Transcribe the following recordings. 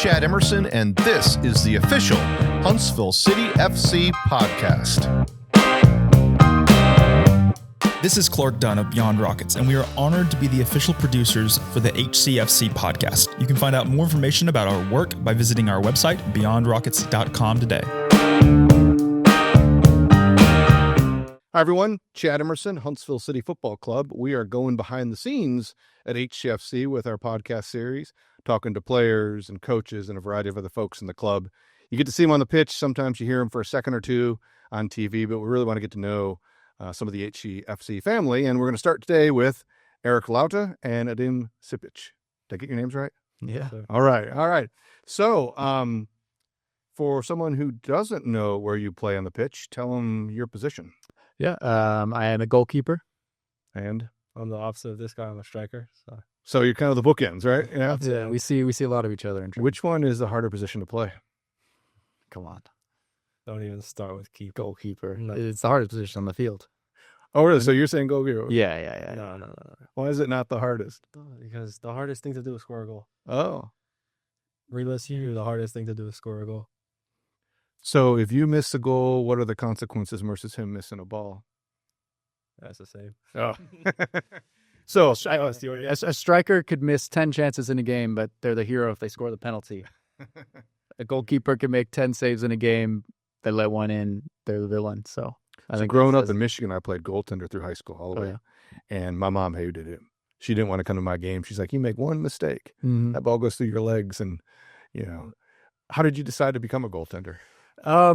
Chad Emerson, and this is the official Huntsville City FC Podcast. This is Clark Dunn of Beyond Rockets, and we are honored to be the official producers for the HCFC Podcast. You can find out more information about our work by visiting our website, beyondrockets.com today. Hi, everyone. Chad Emerson, Huntsville City Football Club. We are going behind the scenes at HCFC with our podcast series, talking to players and coaches and a variety of other folks in the club. You get to see them on the pitch. Sometimes you hear them for a second or two on TV, but we really want to get to know some of the HCFC family. And we're going to start today with Erik Lauta and Adem Sipic. Did I get your names right? Yeah. All right. So for someone who doesn't know where you play on the pitch, tell them your position. Yeah. I am a goalkeeper. And I'm the opposite of this guy. I'm a striker. so you're kind of the bookends, right? Yeah. We see a lot of each other. Which one is the harder position to play? Come on. Don't even start with keeper. Goalkeeper. No. It's the hardest position on the field. Oh, really? So you're saying goalkeeper? Yeah. No. Why is it not the hardest? Because the hardest thing to do is score a goal. Oh. Realistically, the hardest thing to do is score a goal. So if you miss a goal, what are the consequences versus him missing a ball? That's the same. Oh. So A striker could miss 10 chances in a game, but they're the hero if they score the penalty. A goalkeeper can make 10 saves in a game. They let one in. They're the villain. So I think growing up in Michigan, I played goaltender through high school all the way. Yeah. And my mom hated it. She didn't want to come to my game. She's like, you make one mistake, Mhm. that ball goes through your legs. And, how did you decide to become a goaltender? I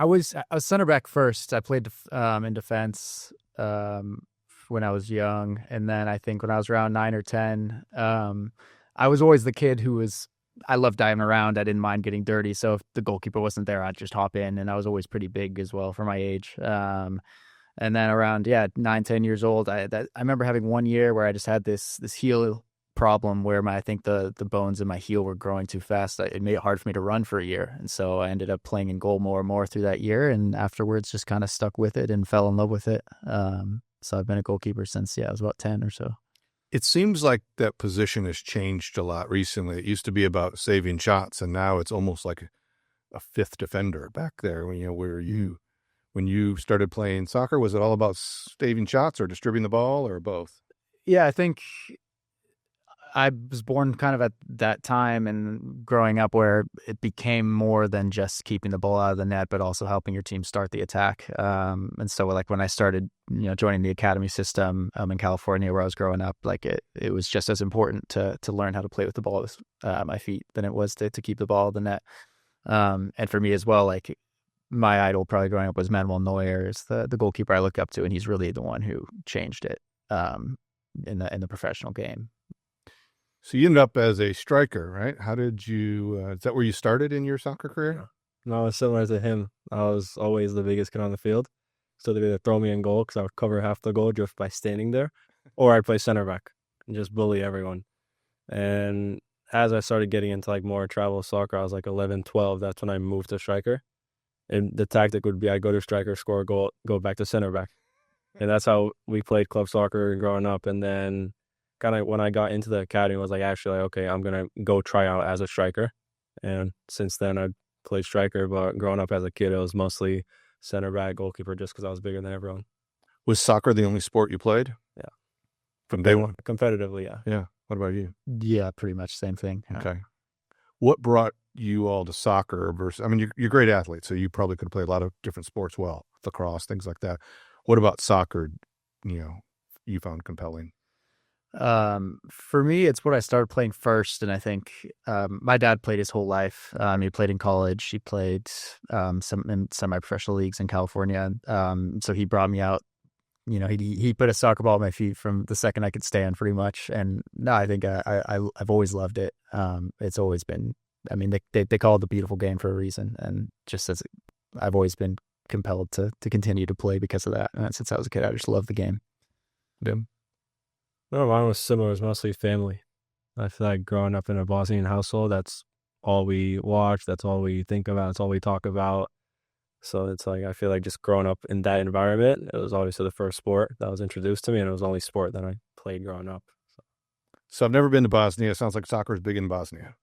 was center back first. I played in defense when I was young, and then I think when I was around 9 or 10, I was always the kid who I loved diving around. I didn't mind getting dirty, so if the goalkeeper wasn't there, I'd just hop in, and I was always pretty big as well for my age. And then around 9, 10 years old, I remember having one year where I just had this heel problem where I think the bones in my heel were growing too fast. It made it hard for me to run for a year, and so I ended up playing in goal more and more through that year, and afterwards just kind of stuck with it and fell in love with it. So I've been a goalkeeper since I was about 10 or so. It seems like that position has changed a lot recently. It used to be about saving shots, and now it's almost like a fifth defender back there. When you started playing soccer, was it all about saving shots or distributing the ball or both? Yeah, I think I was born kind of at that time and growing up where it became more than just keeping the ball out of the net, but also helping your team start the attack. And so when I started, joining the academy system in California where I was growing up, it was just as important to learn how to play with the ball at my feet than it was to keep the ball in the net. And for me as well, my idol probably growing up was Manuel Neuer, is the goalkeeper I look up to, and he's really the one who changed it in the professional game. So you ended up as a striker, right? How did you, is that where you started in your soccer career? No, I was similar to him. I was always the biggest kid on the field. So they'd either throw me in goal because I would cover half the goal just by standing there, or I'd play center back and just bully everyone. And as I started getting into more travel soccer, I was 11, 12. That's when I moved to striker. And the tactic would be I'd go to striker, score a goal, go back to center back. And that's how we played club soccer growing up. And then kind of when I got into the academy, I was okay, I'm going to go try out as a striker. And since then, I played striker. But growing up as a kid, it was mostly center back, goalkeeper, just because I was bigger than everyone. Was soccer the only sport you played? Yeah. From day one? Competitively, yeah. Yeah. What about you? Yeah, pretty much same thing. Okay. What brought you all to soccer versus, you're great athletes, so you probably could play a lot of different sports well, lacrosse, things like that. What about soccer, you found compelling? For me, it's what I started playing first, and I think my dad played his whole life. He played in college. He played some in semi-professional leagues in California. So he brought me out. He put a soccer ball at my feet from the second I could stand, pretty much. And no, I think I've always loved it. It's always been. They call it the beautiful game for a reason, and just as I've always been compelled to continue to play because of that. And since I was a kid, I just loved the game. Dim? No, mine was similar. It was mostly family. I feel like growing up in a Bosnian household, that's all we watch. That's all we think about. That's all we talk about. So it's I feel like just growing up in that environment, it was obviously the first sport that was introduced to me, and it was the only sport that I played growing up. So I've never been to Bosnia. It sounds like soccer is big in Bosnia.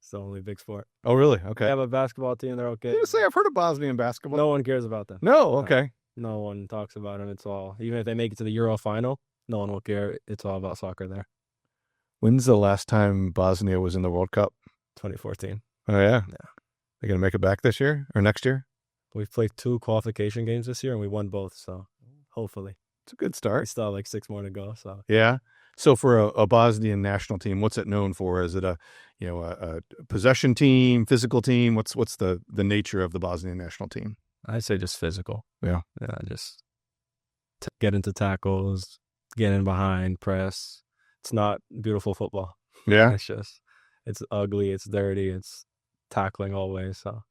It's the only big sport. Oh, really? They Okay. have a basketball team. They're okay. I was gonna say, I've heard of Bosnian basketball. No one cares about them. No, okay. No one talks about them. It's all, even if they make it to the Euro final, no one will care. It's all about soccer there. When's the last time Bosnia was in the World Cup? 2014. Oh, yeah? Yeah. They going to make it back this year or next year? We've played 2 qualification games this year, and we won both. So hopefully. It's a good We start. still have like 6 more to go. So Yeah. So for a Bosnian national team, what's it known for? Is it a possession team, physical team? What's the nature of the Bosnian national team? I'd say just physical. Yeah. Yeah, just get into tackles, get in behind, press. It's not beautiful football. Yeah. It's ugly, it's dirty, it's tackling always. So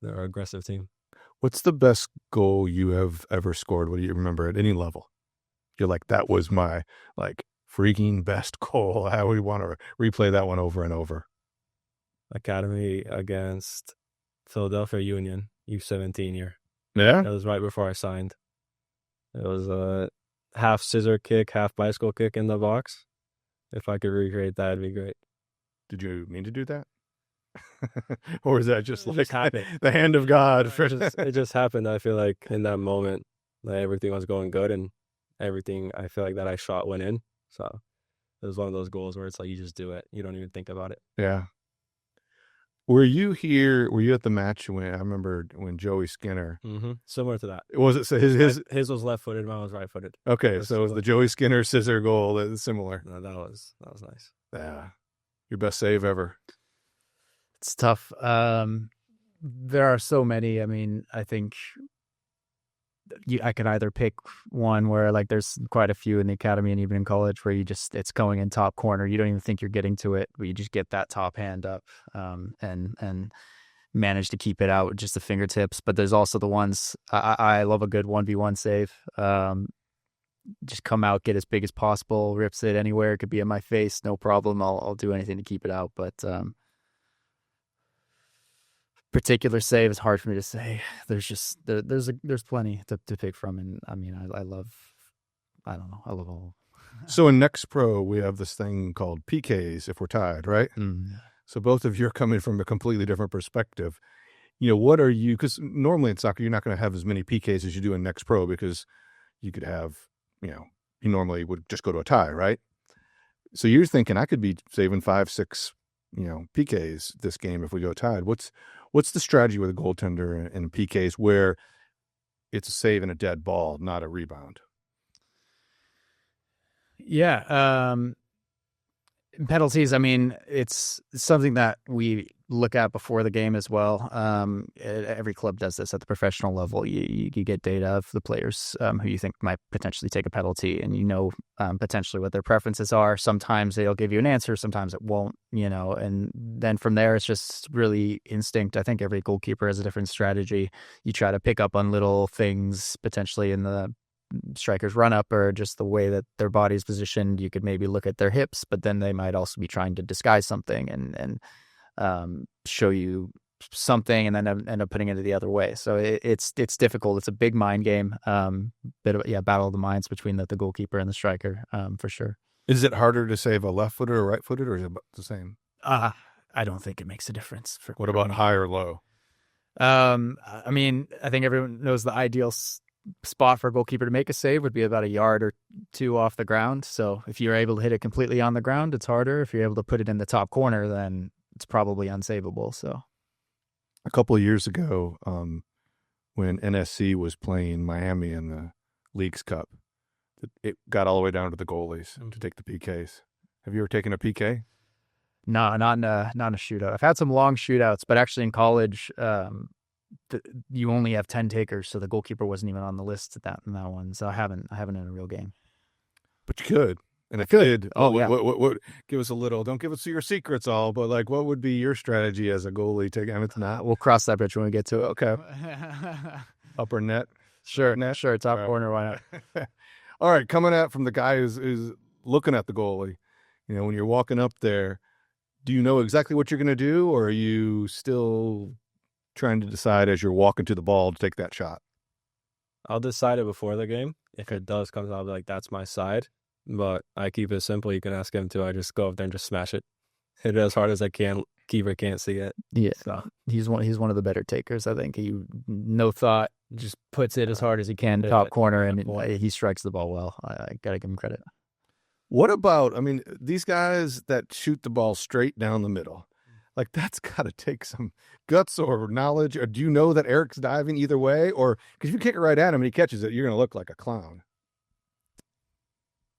they're an aggressive team. What's the best goal you have ever scored? What do you remember at any level? You're like, that was my freaking best goal. How we want to replay that one over and over. Academy against Philadelphia Union, U17 year. Yeah. That was right before I signed. It was a half scissor kick, half bicycle kick in the box. If I could recreate that, it'd be great. Did you mean to do that? Or is that just It like just happened. the hand of God? It just happened. I feel like in that moment, everything was going good, and everything I feel like that I shot went in. So it was one of those goals where it's like you just do it. You don't even think about it. Yeah. Were you here? Were you at the match when I remember when Joey Skinner? Mm-hmm. Similar to that. Was it so his was left-footed, mine was right-footed. Okay, so it was the Joey Skinner scissor goal that is similar. No, that was nice. Yeah. Your best save ever. It's tough. There are so many. I mean, I think I could either pick one where there's quite a few in the academy and even in college where it's going in top corner. You don't even think you're getting to it, but you just get that top hand up and manage to keep it out with just the fingertips. But there's also the ones I love a good 1v1 save. Just come out, get as big as possible, rips it anywhere. It could be in my face, no problem. I'll do anything to keep it out. But particular save is hard for me to say. There's plenty to pick from, and I mean I love all. So in Next Pro we have this thing called PKs if we're tied, right? So both of you are coming from a completely different perspective. What are you? Because normally in soccer you're not going to have as many PKs as you do in Next Pro because you could have you normally would just go to a tie, right? So you're thinking I could be saving 5-6 PKs this game if we go tied. What's the strategy with a goaltender and PKs where it's a save and a dead ball, not a rebound? Yeah. Penalties, I mean, it's something that we look at before the game as well. Every club does this at the professional level. You get data of the players who you think might potentially take a penalty, and potentially what their preferences are. Sometimes they'll give you an answer, sometimes it won't, and then from there it's just really instinct. I think every goalkeeper has a different strategy. You try to pick up on little things potentially in the striker's run up or just the way that their body's positioned. You could maybe look at their hips, but then they might also be trying to disguise something and show you something and then end up putting it the other way. So it's difficult. It's a big mind game. Bit of battle of the minds between the goalkeeper and the striker, for sure. Is it harder to save a left-footed or right-footed, or is it the same? I don't think it makes a difference. What about high or low? I mean, I think everyone knows the ideal spot for a goalkeeper to make a save would be about a yard or two off the ground. So if you're able to hit it completely on the ground, it's harder. If you're able to put it in the top corner, then it's probably unsavable. So a couple of years ago, when NSC was playing Miami in the Leagues Cup, it got all the way down to the goalies to take the PKs. Have you ever taken a PK? No, not in a shootout. I've had some long shootouts, but actually in college, you only have 10 takers, so the goalkeeper wasn't even on the list in that one. So I haven't in a real game. But you could, and I could. Oh yeah. What? Give us a little. Don't give us your secrets all, but what would be your strategy as a goalie? It's not. We'll cross that bridge when we get to it. Okay. Upper net. Sure. Net. Sure. Top corner. Why not? All right. Coming out from the guy who's looking at the goalie. When you're walking up there, do you know exactly what you're going to do, or are you still trying to decide as you're walking to the ball to take that shot? I'll decide it before the game. If it does come out, I'll be like, that's my side. But I keep it simple. You can ask him to. I just go up there and just smash it. Hit it as hard as I can keeper can't see it. Yeah, So he's one of the better takers. I think he no thought just puts it as hard as he can, Yeah, top corner, and point. he strikes the ball well. I gotta give him credit. What about, I memean, these guys that shoot the ball straight down the middle? Like, that's got to take some guts or knowledge. Or do you know that Erik's diving either way? Or because if you kick it right at him and he catches it, you're going to look like a clown.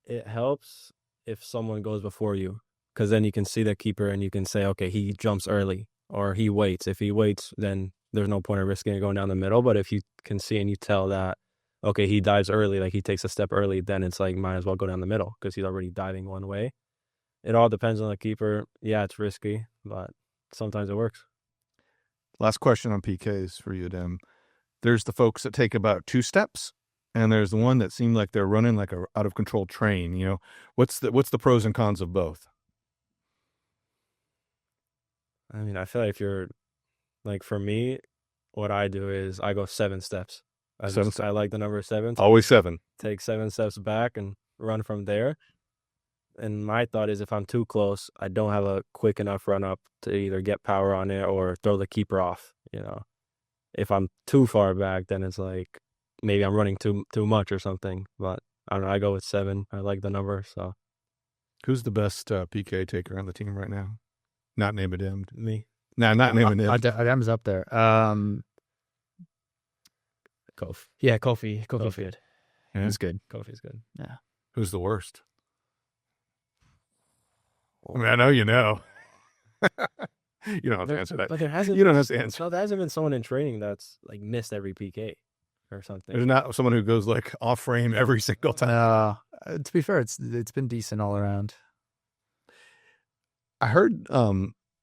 it helps if someone goes before you, because then you can see the keeper and you can say, okay, he jumps early or he waits. If he waits, then there's no point of risking it going down the middle. But if you can see and you tell that, okay, he dives early, like he takes a step early, then it's like, might as well go down the middle because he's already diving one way. It all depends on the keeper. Yeah, it's risky, but sometimes it works. Last question on PKs for you, Adem. There's the folks that take about 2 steps, and there's the one that seem like they're running like a out of control train. You know, what's the pros and cons of both? I mean, I feel like if you're, like for me, what I do is I go 7 steps. I like the number 7. Always 7. Take 7 steps back and run from there. And my thought is if I'm too close, I don't have a quick enough run up to either get power on it or throw the keeper off, you know. If I'm too far back, then it's like maybe I'm running too much or something. But I don't know, I go with 7. I like the number, so. Who's the best PK taker on the team right now? Not name Adem. Me. No, not name Adem. Adem's up there. Kof. Yeah, Kofi's good. Yeah. He's good. Kofi's good. Yeah. Who's the worst? I mean, I know you know. You don't have to answer that. But there hasn't. You don't have to answer. No, there hasn't been someone in training that's like missed every PK or something. There's not someone who goes like off frame every single time. To be fair, it's been decent all around. I heard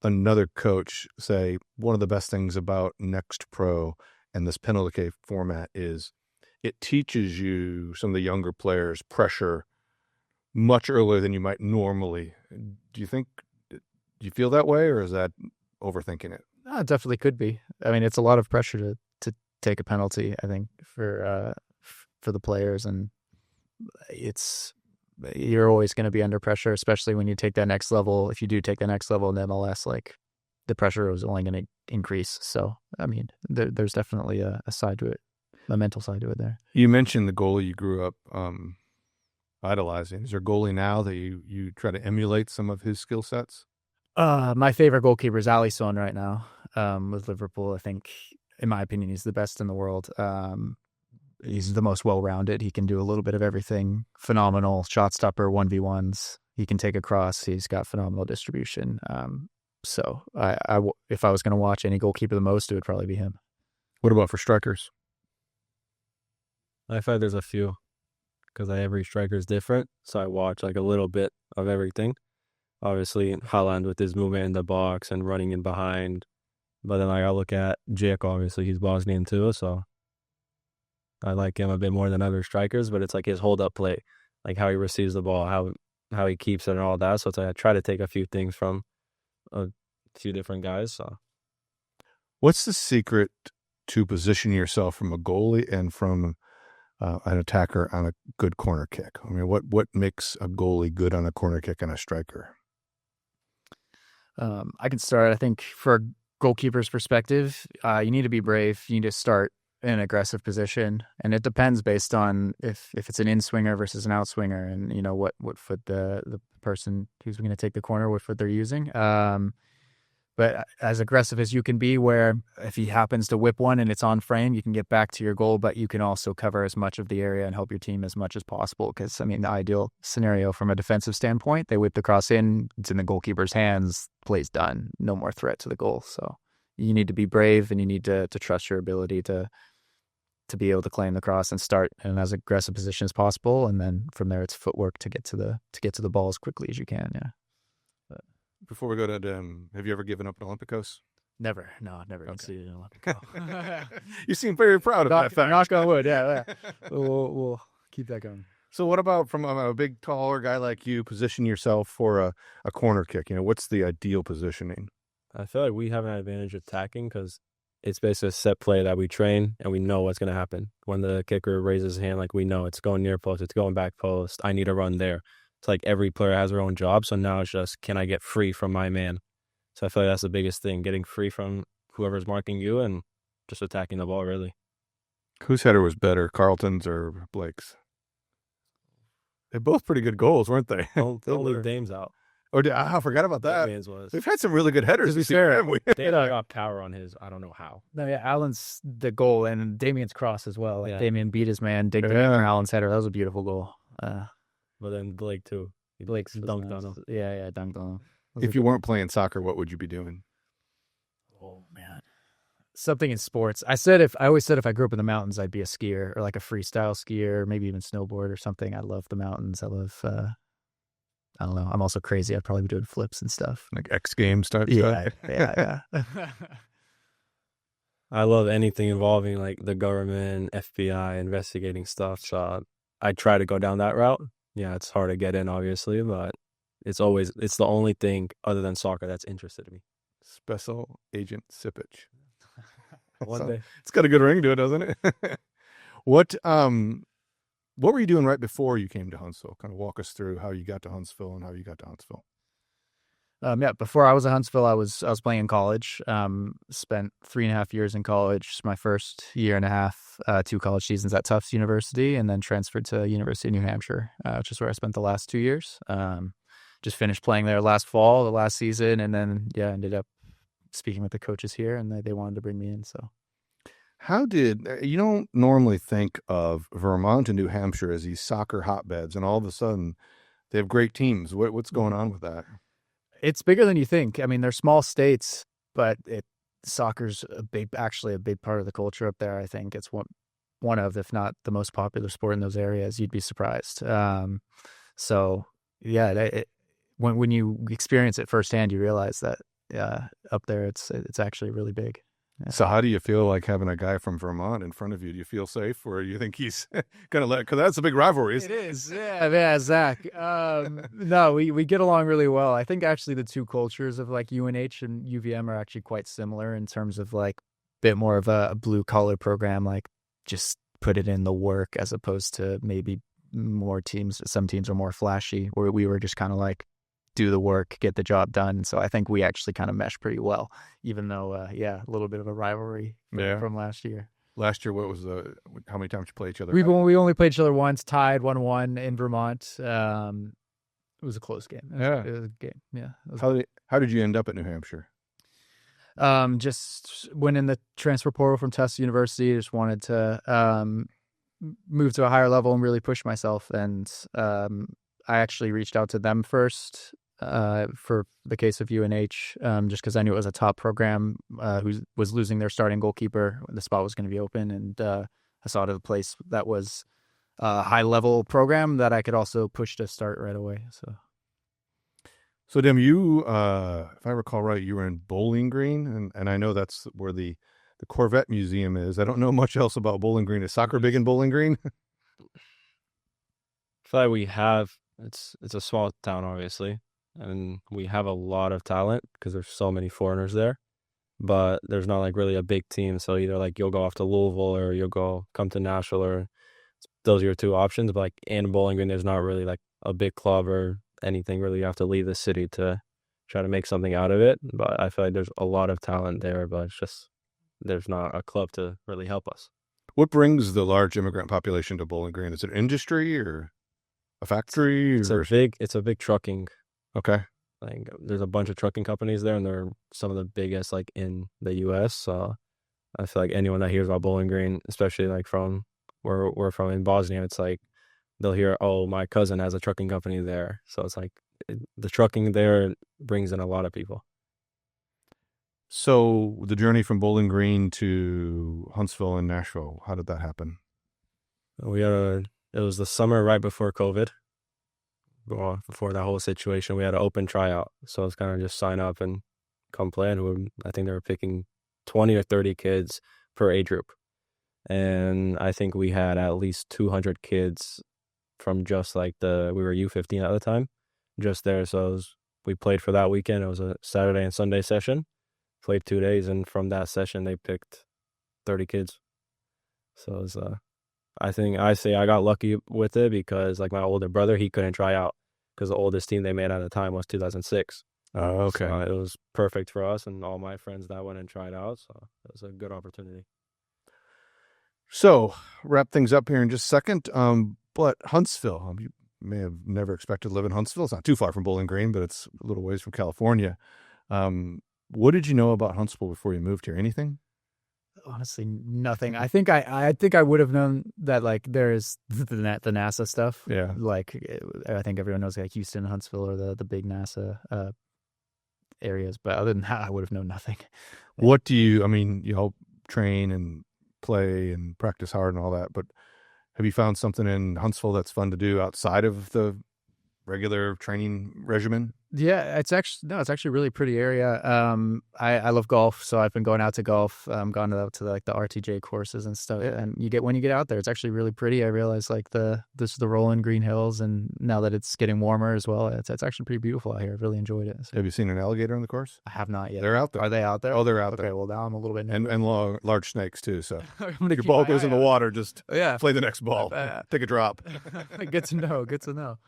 another coach say one of the best things about Next Pro and this penalty kick format is it teaches you, some of the younger players, pressure much earlier than you might normally. Do you feel that way, or is that overthinking it? No, it definitely could be. I mean, it's a lot of pressure to take a penalty, I think, for the players, and you're always going to be under pressure, especially when you take that next level. If you do take the next level in MLS, like the pressure is only going to increase. So, I mean, there's definitely a side to it, a mental side to it there. You mentioned the goalie you grew up idolizing. Is there a goalie now that you try to emulate some of his skill sets? My favorite goalkeeper is Alisson right now with Liverpool. I think, in my opinion, he's the best in the world. He's the most well-rounded. He can do a little bit of everything. Phenomenal shot stopper, 1v1s. He can take a cross. He's got phenomenal distribution. So if I was going to watch any goalkeeper the most, it would probably be him. What about for strikers? I find there's a few, because every striker is different. So I watch like a little bit of everything. Obviously, Haaland with his movement in the box and running in behind. But then I look at Jake, obviously, he's Bosnian too. So I like him a bit more than other strikers, but it's like his hold-up play, like how he receives the ball, how he keeps it and all that. So it's like I try to take a few things from a few different guys. So, what's the secret to position yourself from a goalie and from an attacker on a good corner kick? I mean, what makes a goalie good on a corner kick and a striker? I can start. I think for a goalkeeper's perspective, you need to be brave. You need to start in an aggressive position, and it depends based on if it's an in-swinger versus an out-swinger, and you know what foot the person who's going to take the corner, what foot they're using. But as aggressive as you can be, where if he happens to whip one and it's on frame, you can get back to your goal, but you can also cover as much of the area and help your team as much as possible. Because, I mean, the ideal scenario from a defensive standpoint, they whip the cross in, it's in the goalkeeper's hands, play's done, no more threat to the goal. So you need to be brave, and you need to trust your ability to be able to claim the cross and start in as aggressive position as possible. And then from there, it's footwork to get to the ball as quickly as you can. Yeah. Before we go to have you ever given up an Olympicos? Never. No, I've never conceded an Olympic. You seem very proud of that fact. Knock on wood, yeah. We'll keep that going. So what about from a big, taller guy like you, position yourself for a corner kick? You know, what's the ideal positioning? I feel like we have an advantage attacking because it's basically a set play that we train and we know what's going to happen. When the kicker raises his hand, like we know it's going near post, it's going back post, I need to run there. It's like every player has their own job. So now it's just, can I get free from my man? So I feel like that's the biggest thing, getting free from whoever's marking you and just attacking the ball, really. Whose header was better, Carlton's or Blake's? They're both pretty good goals, weren't they? Don't leave Dames out. I forgot about that. Damian's was. We've had some really good headers. To be this year, fair, haven't we? Dana got power on his. I don't know how. No, yeah, Allen's the goal and Damian's cross as well. Like Yeah. Damian beat his man, digged it Yeah. in for Allen's header. That was a beautiful goal. But then Blake too. He Blake's dunked on him. Yeah, dunked on him. If you weren't playing soccer, what would you be doing? Oh man, something in sports. I always said if I grew up in the mountains, I'd be a skier or like a freestyle skier, maybe even snowboard or something. I love the mountains. I love. I don't know. I'm also crazy. I'd probably be doing flips and stuff. Like X Games type Yeah, stuff? yeah. I love anything involving like the government, FBI, investigating stuff. So I try to go down that route. Yeah, it's hard to get in, obviously, but it's the only thing other than soccer that's interested me. Special Agent Sipic. One day. It's got a good ring to it, doesn't it? What were you doing right before you came to Huntsville? Kind of walk us through how you got to Huntsville and how you got to Huntsville. Before I was at Huntsville, I was playing in college. Spent 3.5 years in college. My first year and a half, 2 college seasons at Tufts University, and then transferred to University of New Hampshire, which is where I spent the last 2 years. Just finished playing there last fall, the last season, and then ended up speaking with the coaches here, and they wanted to bring me in. So, You don't normally think of Vermont and New Hampshire as these soccer hotbeds, and all of a sudden they have great teams. What's going on with that? it's bigger than you think. I mean, they're small states, but soccer's actually a big part of the culture up there. I think it's one of, if not the most popular sport in those areas. You'd be surprised. So yeah, when you experience it firsthand, you realize that up there it's actually really big. Yeah. So how do you feel like having a guy from Vermont in front of you? Do you feel safe, or you think he's going to because that's a big rivalry? It is. Yeah, Zach. No, we get along really well. I think actually the two cultures of like UNH and UVM are actually quite similar in terms of like a bit more of a blue collar program, like just put it in the work, as opposed to maybe some teams are more flashy, where we were just kind of like do the work, get the job done. So I think we actually kind of mesh pretty well, even though, a little bit of a rivalry from last year. Last year, how many times you play each other? We only played each other once, tied 1-1 in Vermont. It was a close game. It was a game. Yeah. How did you end up at New Hampshire? Just went in the transfer portal from Tufts University. Just wanted to move to a higher level and really push myself. And I actually reached out to them first for the case of UNH, just because I knew it was a top program who was losing their starting goalkeeper. The spot was going to be open, and I saw it as a place that was a high-level program that I could also push to start right away. So Adem, you, if I recall right, you were in Bowling Green, and I know that's where the Corvette Museum is. I don't know much else about Bowling Green. Is soccer big in Bowling Green? I feel like it's a small town, obviously, and we have a lot of talent because there's so many foreigners there, but there's not like really a big team. So either like you'll go off to Louisville or you'll come to Nashville, or those are your two options. But like in Bowling Green, there's not really like a big club or anything really. You have to leave the city to try to make something out of it. But I feel like there's a lot of talent there, but it's just there's not a club to really help us. What brings the large immigrant population to Bowling Green? Is it industry or a factory? It's a big trucking. Okay. Like there's a bunch of trucking companies there, and they're some of the biggest like in the U.S. So I feel like anyone that hears about Bowling Green, especially like from where we're from in Bosnia, it's like they'll hear, "Oh, my cousin has a trucking company there." So it's like the trucking there brings in a lot of people. So the journey from Bowling Green to Huntsville and Nashville, how did that happen? It was the summer right before COVID. Well, before that whole situation, we had an open tryout. So it's kind of just sign up and come play. And I think they were picking 20 or 30 kids per age group. And I think we had at least 200 kids from just like we were U15 at the time, just there. So we played for that weekend. It was a Saturday and Sunday session. Played 2 days. And from that session, they picked 30 kids. So it was I think I got lucky with it because like my older brother, he couldn't try out because the oldest team they made at the time was 2006. Oh, okay. So it was perfect for us and all my friends that went and tried out. So it was a good opportunity. So wrap things up here in just a second. But Huntsville, you may have never expected to live in Huntsville. It's not too far from Bowling Green, but it's a little ways from California. What did you know about Huntsville before you moved here? Anything? Honestly, nothing. I think I would have known that like there's the NASA stuff. Yeah. Like I think everyone knows like Houston, Huntsville are the big NASA areas. But other than that, I would have known nothing. What do you? I mean, you help train and play and practice hard and all that, but have you found something in Huntsville that's fun to do outside of the regular training regimen? Yeah, it's actually a really pretty area. I love golf, so I've been going out to golf. Gone out to like the RTJ courses and stuff. And when you get out there, it's actually really pretty. I realize like the rolling green hills, and now that it's getting warmer as well, it's actually pretty beautiful out here. I've really enjoyed it. So. Have you seen an alligator on the course? I have not yet. They're out there. Are they out there? Oh, they're out okay, there. Well, now I'm a little bit and large snakes too. So your your ball goes in the water, just yeah. play the next ball. Take a drop. Good to know. Good to know.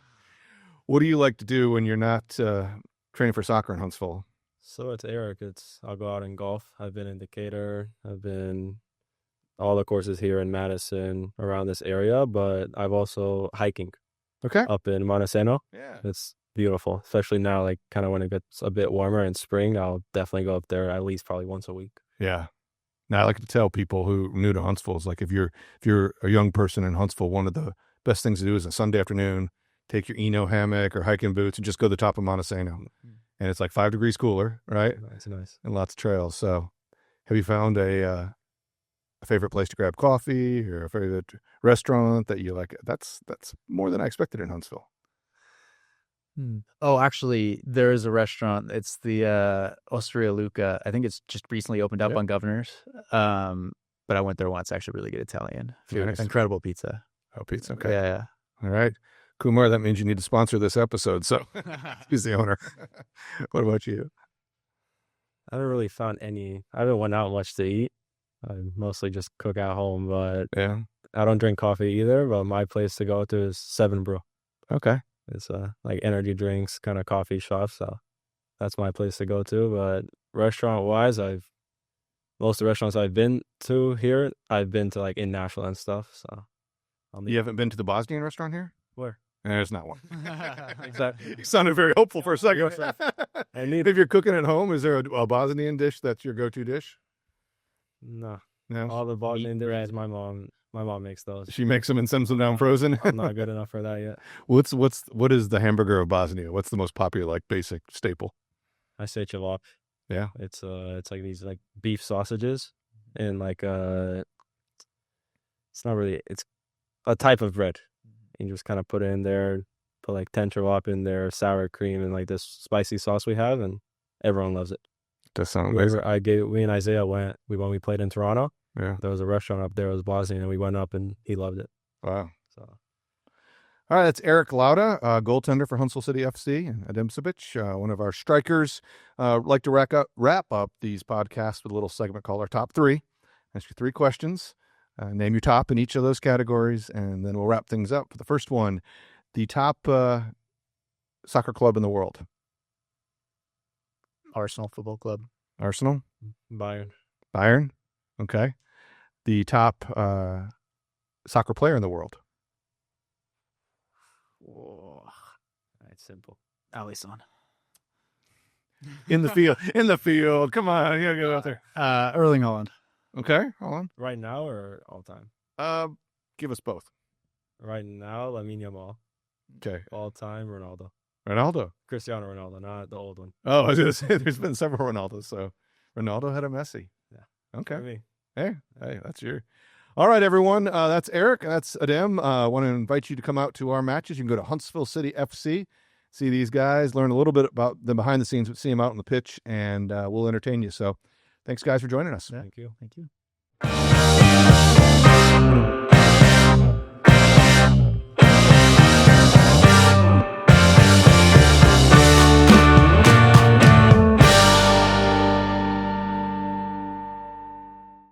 What do you like to do when you're not training for soccer in Huntsville? So it's Erik. I'll go out and golf. I've been in Decatur. I've been all the courses here in Madison around this area, but I've also hiking. Okay. Up in Montesano. Yeah. It's beautiful, especially now, like kind of when it gets a bit warmer in spring. I'll definitely go up there at least probably once a week. Yeah. Now I like to tell people who are new to Huntsville is like if you're a young person in Huntsville, one of the best things to do is a Sunday afternoon. Take your Eno hammock or hiking boots and just go to the top of Montesano. And it's like 5 degrees cooler, right? Nice. And lots of trails. So have you found a favorite place to grab coffee or a favorite restaurant that you like? That's more than I expected in Huntsville. Oh, actually, there is a restaurant. It's the Osteria Luca. I think it's just recently opened up on Governors. But I went there once. Actually, really good Italian food. Nice. Incredible pizza. Oh, pizza. Okay. Yeah. All right. Kumar, that means you need to sponsor this episode. So he's the owner. What about you? I haven't really found any. I haven't went out much to eat. I mostly just cook at home, but yeah, I don't drink coffee either. But my place to go to is 7 Brew. Okay. It's like energy drinks kind of coffee shop. So that's my place to go to. But restaurant wise, most of the restaurants I've been to here, I've been to like in Nashville and stuff. So you haven't been to the Bosnian restaurant here? Where? There's not one. Exactly. You sounded very hopeful for a second. If you're cooking at home, is there a Bosnian dish that's your go-to dish? No. All the Bosnian dishes, my mom makes those. She makes them and sends them down frozen. I'm not good enough for that yet. What is the hamburger of Bosnia? What's the most popular like basic staple? I say cevap. Yeah. It's like these like beef sausages and like it's a type of bread. And you just kind of put it in there, put like tenterlop in there, sour cream, and like this spicy sauce we have, and everyone loves it. That sounds amazing. We and Isaiah went, when we played in Toronto. Yeah. There was a restaurant up there, it was Bosnian, and we went up and he loved it. Wow. So, all right, that's Erik Lauta, goaltender for Huntsville City FC, and Adem Sipic, one of our strikers. Like to wrap up these podcasts with a little segment called our Top 3. Ask you 3 questions. Name your top in each of those categories, and then we'll wrap things up. For the first one, the top soccer club in the world. Arsenal Football Club. Arsenal? Bayern. Okay. The top soccer player in the world. Oh, it's simple. Alisson. In the field. Come on, you gotta go out there. Erling Haaland. Okay, hold on. Right now or all time? Give us both. Right now, Lamine Yamal. Okay. All time, Ronaldo. Cristiano Ronaldo, not the old one. Oh, I was going to say, there's been several Ronaldos, so Ronaldo had a Messi. Yeah. Okay. For me. Hey, that's your... All right, everyone. That's Erik. That's Adem. I want to invite you to come out to our matches. You can go to Huntsville City FC, see these guys, learn a little bit about them behind the scenes, see them out on the pitch, and we'll entertain you. So thanks, guys, for joining us. Thank you. Thank you.